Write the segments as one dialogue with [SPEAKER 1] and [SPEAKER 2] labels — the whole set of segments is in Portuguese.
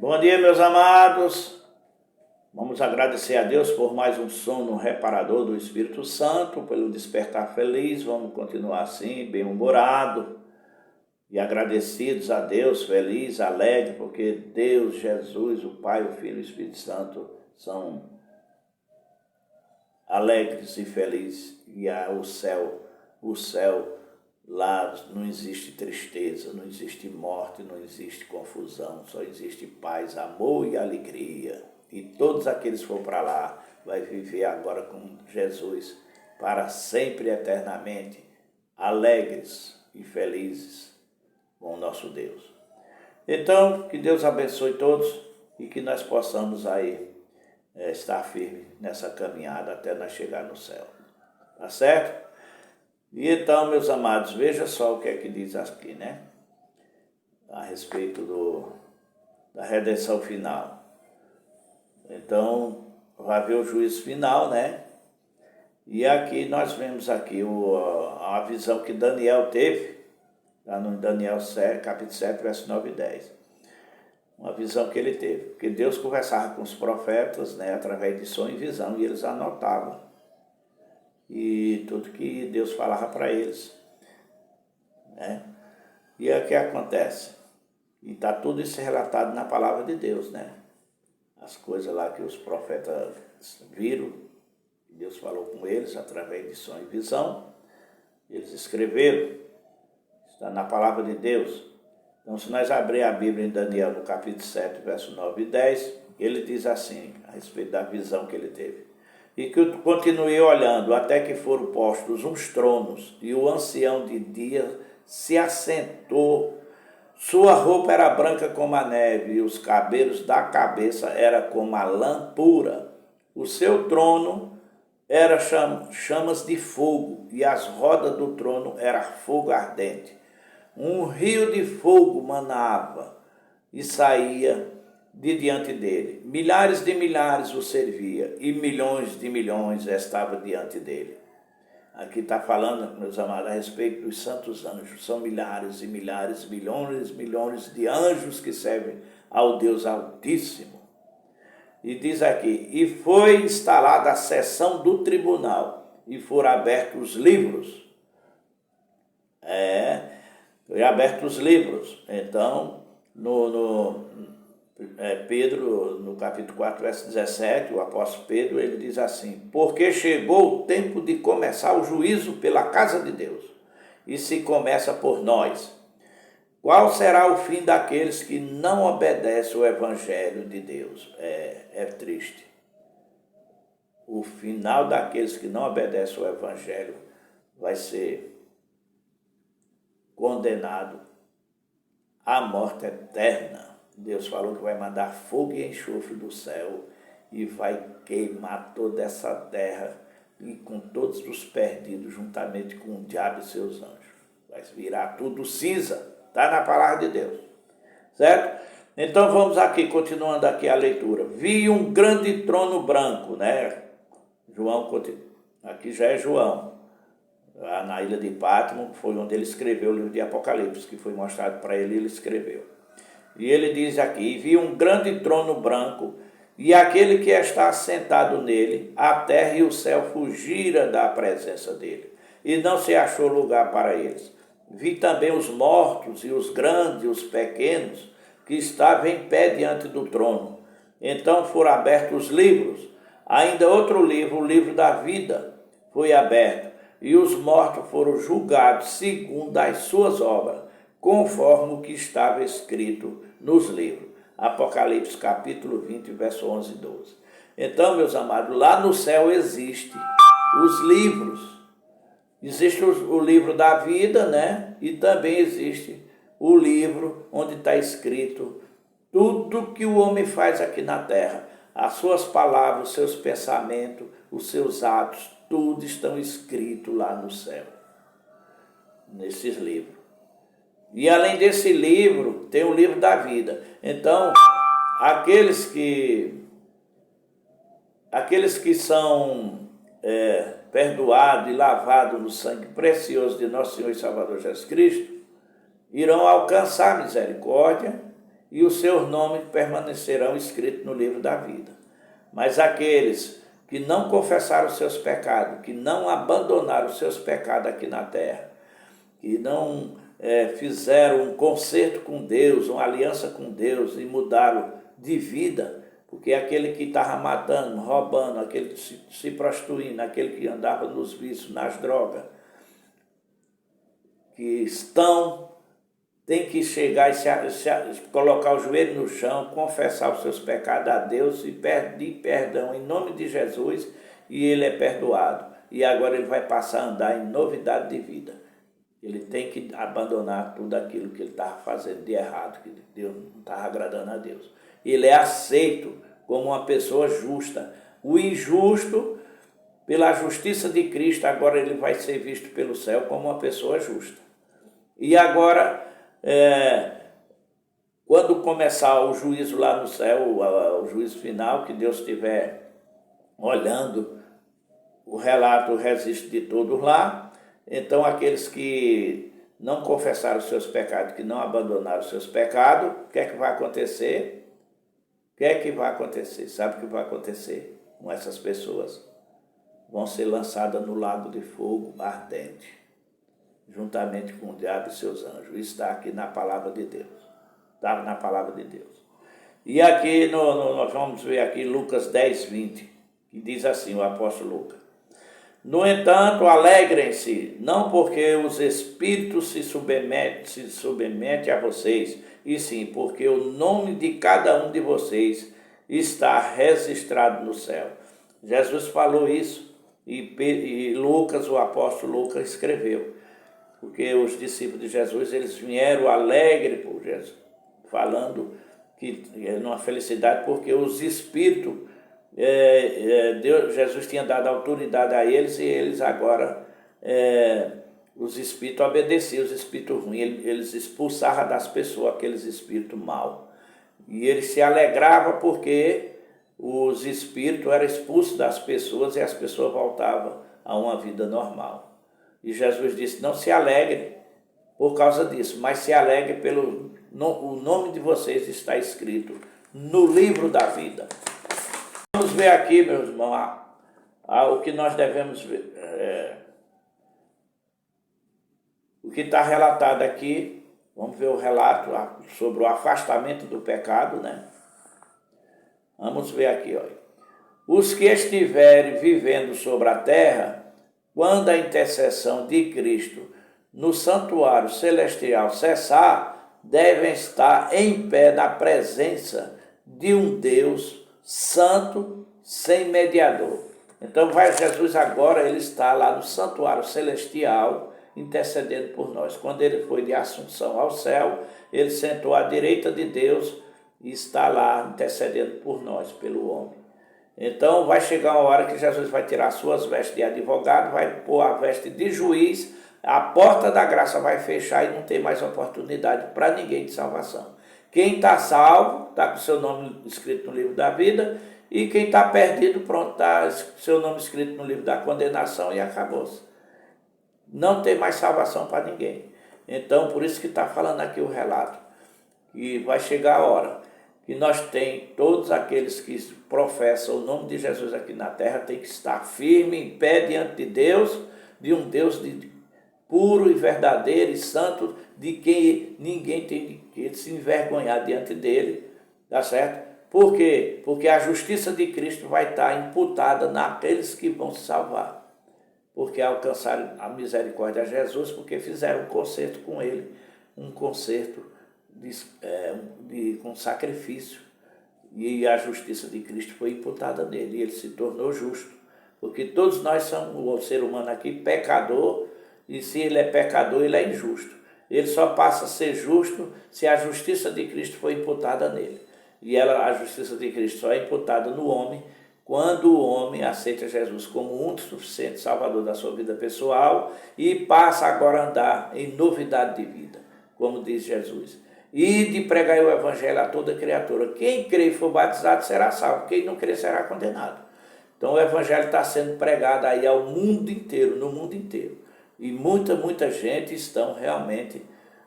[SPEAKER 1] Bom dia, meus amados. Vamos agradecer a Deus por mais um sono reparador do Espírito Santo, pelo despertar feliz. Vamos continuar assim, bem-humorado e agradecidos a Deus, feliz, alegre, porque Deus, Jesus, o Pai, o Filho e o Espírito Santo são alegres e felizes. E o céu lá não existe tristeza, não existe morte, não existe confusão, só existe paz, amor e alegria. E todos aqueles que for para lá vai viver agora com Jesus para sempre e eternamente, alegres e felizes com o nosso Deus. Então, que Deus abençoe todos e que nós possamos aí estar firmes nessa caminhada até nós chegar no céu. Tá certo? E então, meus amados, veja só o que é que diz aqui, né? A respeito da redenção final. Então, vai haver o juízo final, né? E aqui nós vemos aqui a visão que Daniel teve, lá no Daniel 7, capítulo 7, verso 9 e 10. Uma visão que ele teve, porque Deus conversava com os profetas, né, através de sonho e visão, e eles anotavam. E tudo que Deus falava para eles, né? E é o que acontece. E está tudo isso relatado na palavra de Deus, né? As coisas lá que os profetas viram, Deus falou com eles através de sonho e visão, eles escreveram, está na palavra de Deus. Então, se nós abrir a Bíblia em Daniel, no capítulo 7, verso 9 e 10, ele diz assim, a respeito da visão que ele teve. E que eu continuei olhando, até que foram postos uns tronos, e o ancião de dia se assentou. Sua roupa era branca como a neve, e os cabelos da cabeça era como a lã pura. O seu trono era chamas de fogo, e as rodas do trono era fogo ardente. Um rio de fogo manava e saía de diante dele. Milhares de milhares o servia, e milhões de milhões estavam diante dele. Aqui está falando, meus amados, a respeito dos santos anjos. São milhares e milhares, milhões de anjos que servem ao Deus Altíssimo. E diz aqui, e foi instalada a sessão do tribunal, e foram abertos os livros. Foi abertos os livros. Então, Pedro, no capítulo 4, verso 17, o apóstolo Pedro, ele diz assim, porque chegou o tempo de começar o juízo pela casa de Deus, e se começa por nós. Qual será o fim daqueles que não obedecem o evangelho de Deus? É triste. O final daqueles que não obedecem o evangelho vai ser condenado à morte eterna. Deus falou que vai mandar fogo e enxofre do céu e vai queimar toda essa terra e com todos os perdidos, juntamente com o diabo e seus anjos. Vai virar tudo cinza. Está na palavra de Deus. Certo? Então vamos aqui, continuando aqui a leitura. Vi um grande trono branco, né? João, aqui já é João. Lá na ilha de Patmos, foi onde ele escreveu o livro de Apocalipse, que foi mostrado para ele e ele escreveu. E ele diz aqui, vi um grande trono branco, e aquele que está assentado nele, a terra e o céu fugiram da presença dele, e não se achou lugar para eles. Vi também os mortos, e os grandes, e os pequenos, que estavam em pé diante do trono. Então foram abertos os livros. Ainda outro livro, o livro da vida, foi aberto, e os mortos foram julgados segundo as suas obras, conforme o que estava escrito nos livros. Apocalipse capítulo 20, verso 11 e 12. Então, meus amados, lá no céu existem os livros. Existe o livro da vida, né? E também existe o livro onde está escrito tudo que o homem faz aqui na terra. As suas palavras, os seus pensamentos, os seus atos, tudo estão escrito lá no céu, nesses livros. E além desse livro, tem o livro da vida. Então, aqueles que são perdoados e lavados no sangue precioso de nosso Senhor e Salvador Jesus Cristo, irão alcançar misericórdia e os seus nomes permanecerão escritos no livro da vida. Mas aqueles que não confessaram os seus pecados, que não abandonaram os seus pecados aqui na terra, que não fizeram um concerto com Deus, uma aliança com Deus e mudaram de vida, porque aquele que estava matando, roubando, aquele que se prostituindo, aquele que andava nos vícios, nas drogas, que tem que chegar e colocar o joelho no chão, confessar os seus pecados a Deus e pedir perdão em nome de Jesus, e ele é perdoado. E agora ele vai passar a andar em novidade de vida. Ele tem que abandonar tudo aquilo que ele estava fazendo de errado, que Deus não estava agradando a Deus. Ele é aceito como uma pessoa justa. O injusto, pela justiça de Cristo, agora ele vai ser visto pelo céu como uma pessoa justa. E agora, quando começar o juízo lá no céu, o juízo final, que Deus estiver olhando o relato, o registro de todos lá, então aqueles que não confessaram os seus pecados, que não abandonaram os seus pecados, o que é que vai acontecer? O que é que vai acontecer? Sabe o que vai acontecer com essas pessoas? Vão ser lançadas no lago de fogo ardente, juntamente com o diabo e seus anjos. Isso está aqui na palavra de Deus. Está na palavra de Deus. E aqui nós vamos ver aqui Lucas 10, 20, que diz assim, o apóstolo Lucas: no entanto, alegrem-se, não porque os espíritos se submetem a vocês, e sim porque o nome de cada um de vocês está registrado no céu. Jesus falou isso e Lucas, o apóstolo Lucas, escreveu. Porque os discípulos de Jesus, eles vieram alegres por Jesus, falando que é uma felicidade, porque os espíritos, Jesus tinha dado autoridade a eles, e eles agora, os espíritos obedeciam, os espíritos ruins, eles expulsavam das pessoas aqueles espíritos maus. E eles se alegravam porque os espíritos eram expulsos das pessoas e as pessoas voltavam a uma vida normal. E Jesus disse, não se alegre por causa disso, mas se alegre pelo o nome de vocês está escrito no livro da vida. Vamos ver aqui, meus irmãos, o que nós devemos ver. O que está relatado aqui, vamos ver o relato sobre o afastamento do pecado, né? Vamos ver aqui, olha. Os que estiverem vivendo sobre a terra, quando a intercessão de Cristo no santuário celestial cessar, devem estar em pé na presença de um Deus santo, sem mediador. Então vai Jesus agora, ele está lá no santuário celestial, intercedendo por nós. Quando ele foi de assunção ao céu, ele sentou à direita de Deus e está lá intercedendo por nós, pelo homem. Então vai chegar uma hora que Jesus vai tirar suas vestes de advogado, vai pôr a veste de juiz, a porta da graça vai fechar e não tem mais oportunidade para ninguém de salvação. Quem está salvo, está com seu nome escrito no livro da vida, e quem está perdido, pronto, está seu nome escrito no livro da condenação e acabou-se. Não tem mais salvação para ninguém. Então, por isso que está falando aqui o relato. E vai chegar a hora que nós todos aqueles que professam o nome de Jesus aqui na terra, tem que estar firme, em pé diante de Deus, de um Deus puro e verdadeiro e santo, de quem ninguém tem que se envergonhar diante dele, tá certo? Por quê? Porque a justiça de Cristo vai estar imputada naqueles que vão se salvar, porque alcançaram a misericórdia de Jesus, porque fizeram um concerto com ele, um concerto com sacrifício, e a justiça de Cristo foi imputada nele, e ele se tornou justo, porque todos nós somos, o ser humano aqui, pecador, e se ele é pecador, ele é injusto. Ele só passa a ser justo se a justiça de Cristo foi imputada nele. E a justiça de Cristo só é imputada no homem quando o homem aceita Jesus como o único suficiente salvador da sua vida pessoal e passa agora a andar em novidade de vida, como diz Jesus. E de pregar o evangelho a toda criatura. Quem crê e for batizado será salvo, quem não crê será condenado. Então o evangelho está sendo pregado aí ao mundo inteiro, no mundo inteiro. E muita gente estão realmente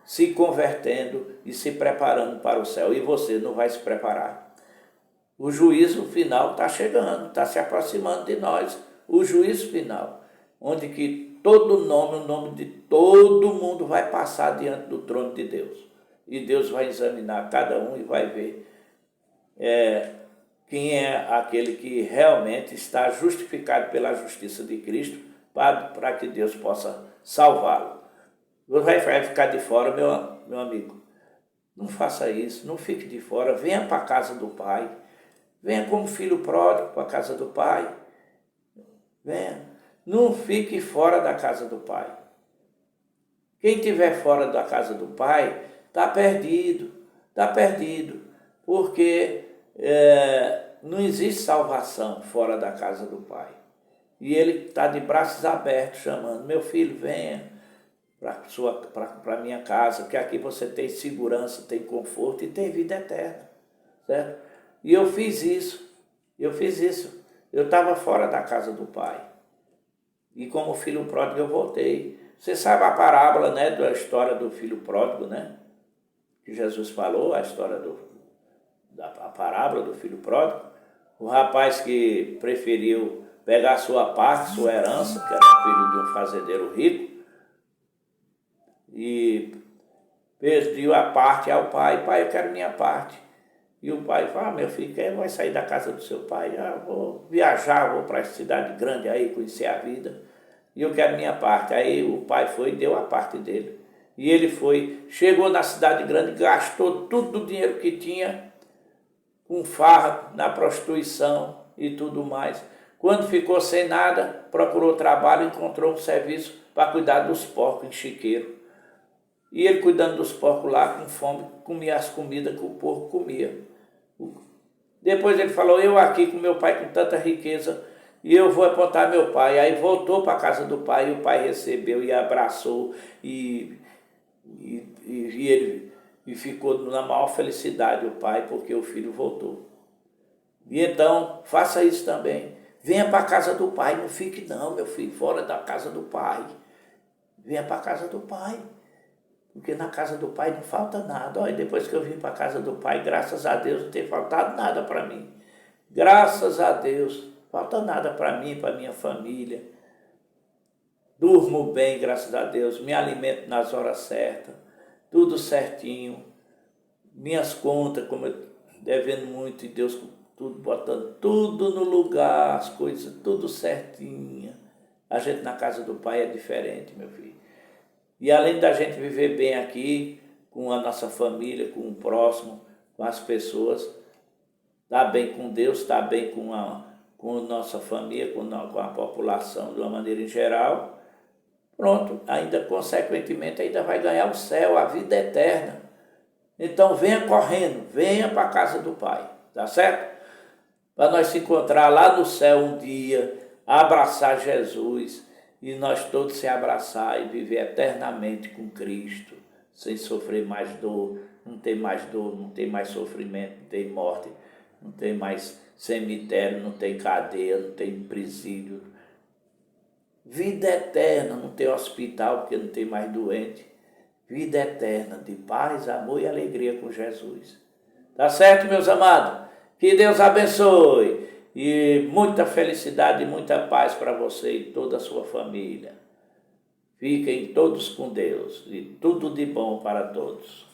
[SPEAKER 1] se convertendo e se preparando para o céu. E você não vai se preparar. O juízo final está chegando, está se aproximando de nós. O juízo final, onde que todo nome, o nome de todo mundo vai passar diante do trono de Deus. E Deus vai examinar cada um e vai ver quem é aquele que realmente está justificado pela justiça de Cristo para que Deus possa salvá-lo. Você vai ficar de fora, meu amigo. Não faça isso, não fique de fora. Venha para a casa do Pai. Venha como filho pródigo para a casa do Pai. Venha. Não fique fora da casa do Pai. Quem estiver fora da casa do Pai está perdido. Está perdido. Porque não existe salvação fora da casa do Pai. E Ele está de braços abertos chamando: meu filho, venha para a minha casa, que aqui você tem segurança, tem conforto e tem vida eterna, certo? E eu fiz isso, eu estava fora da casa do Pai, e como filho pródigo eu voltei. Você sabe a parábola, né, da história do filho pródigo, né, que Jesus falou, a história da parábola do filho pródigo, o rapaz que preferiu pegar sua parte, sua herança, que era filho de um fazendeiro rico, e pediu a parte ao pai: pai, eu quero minha parte. E o pai falou: meu filho, quem vai sair da casa do seu pai? Vou viajar, vou para a cidade grande aí, conhecer a vida, e eu quero minha parte. Aí o pai foi e deu a parte dele. E ele foi, chegou na cidade grande, gastou tudo o dinheiro que tinha, com farra, na prostituição e tudo mais. Quando ficou sem nada, procurou trabalho, encontrou um serviço para cuidar dos porcos em chiqueiro. E ele, cuidando dos porcos lá, com fome, comia as comidas que o porco comia. Depois ele falou: eu aqui com meu pai com tanta riqueza, e eu vou apontar meu pai. Aí voltou para a casa do pai, e o pai recebeu e abraçou, e ele ficou na maior felicidade, o pai, porque o filho voltou. E então, faça isso também. Venha para a casa do pai, não fique não, meu filho, fora da casa do pai. Venha para a casa do pai. Porque na casa do pai não falta nada. Olha, depois que eu vim para a casa do pai, graças a Deus, não tem faltado nada para mim. Graças a Deus, não falta nada para mim, para minha família. Durmo bem, graças a Deus, me alimento nas horas certas, tudo certinho. Minhas contas, como eu devendo muito, e Deus tudo botando tudo no lugar, as coisas tudo certinha. A gente na casa do pai é diferente, meu filho. E além da gente viver bem aqui, com a nossa família, com o próximo, com as pessoas, está bem com Deus, está bem com a nossa família, com a população de uma maneira em geral, pronto, ainda consequentemente ainda vai ganhar o céu, a vida eterna. Então venha correndo, venha para a casa do Pai, tá certo? Para nós se encontrar lá no céu um dia, abraçar Jesus, e nós todos se abraçar e viver eternamente com Cristo, sem sofrer mais dor, não tem mais sofrimento, não tem morte, não tem mais cemitério, não tem cadeia, não tem presídio. Vida eterna, não tem hospital porque não tem mais doente. Vida eterna de paz, amor e alegria com Jesus. Tá certo, meus amados? Que Deus abençoe. E muita felicidade e muita paz para você e toda a sua família. Fiquem todos com Deus e tudo de bom para todos.